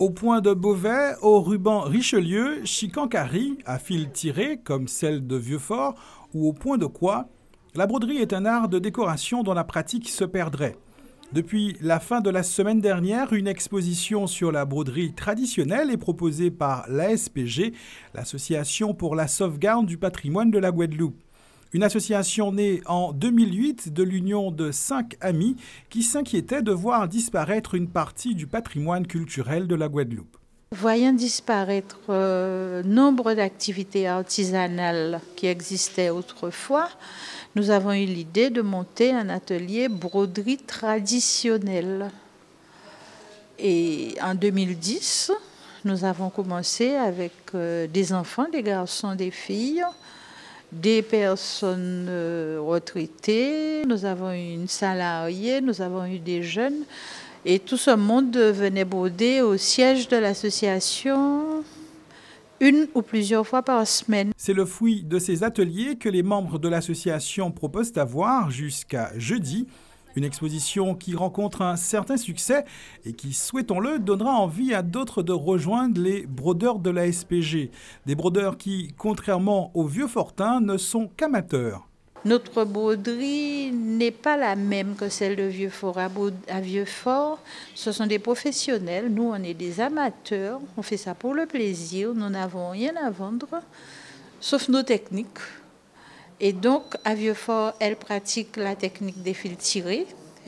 Au point de Beauvais, au ruban Richelieu, chicancari, à fil tiré, comme celle de Vieux-Fort, ou au point de Coix, la broderie est un art de décoration dont la pratique se perdrait. Depuis la fin de la semaine dernière, une exposition sur la broderie traditionnelle est proposée par l'ASPG, l'Association pour la sauvegarde du patrimoine de la Guadeloupe. Une association née en 2008 de l'union de 5 amis qui s'inquiétaient de voir disparaître une partie du patrimoine culturel de la Guadeloupe. Voyant disparaître nombre d'activités artisanales qui existaient autrefois, nous avons eu l'idée de monter un atelier broderie traditionnelle. Et en 2010, nous avons commencé avec des enfants, des garçons, des filles, des personnes retraitées, nous avons eu une salariée, nous avons eu des jeunes. Et tout ce monde venait broder au siège de l'association une ou plusieurs fois par semaine. C'est le fruit de ces ateliers que les membres de l'association proposent à voir jusqu'à jeudi. Une exposition qui rencontre un certain succès et qui, souhaitons-le, donnera envie à d'autres de rejoindre les brodeurs de la SPG. Des brodeurs qui, contrairement aux vieux fortins, ne sont qu'amateurs. Notre broderie n'est pas la même que celle de Vieux-Fort. À Vieux-Fort, ce sont des professionnels. Nous, on est des amateurs. On fait ça pour le plaisir. Nous n'avons rien à vendre, sauf nos techniques. Et donc, à Vieux-Fort, elle pratique la technique des fils tirés.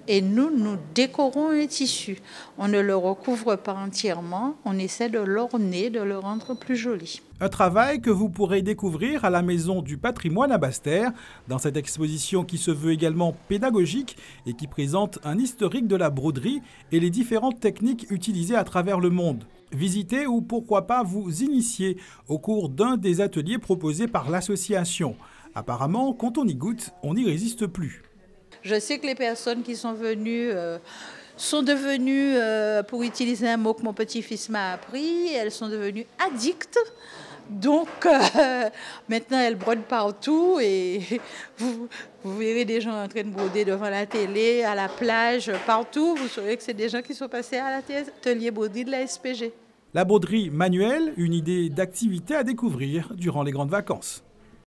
Et nous, nous décorons un tissu. On ne le recouvre pas entièrement, on essaie de l'orner, de le rendre plus joli. Un travail que vous pourrez découvrir à la Maison du Patrimoine à Basse-Terre, dans cette exposition qui se veut également pédagogique et qui présente un historique de la broderie et les différentes techniques utilisées à travers le monde. Visitez ou pourquoi pas vous initier au cours d'un des ateliers proposés par l'association. Apparemment, quand on y goûte, on n'y résiste plus. Je sais que les personnes qui sont venues sont devenues, pour utiliser un mot que mon petit-fils m'a appris, elles sont devenues addictes. Donc maintenant elles brodent partout et vous verrez des gens en train de broder devant la télé, à la plage, partout. Vous saurez que c'est des gens qui sont passés à l'atelier broderie de la SPG. La broderie manuelle, une idée d'activité à découvrir durant les grandes vacances.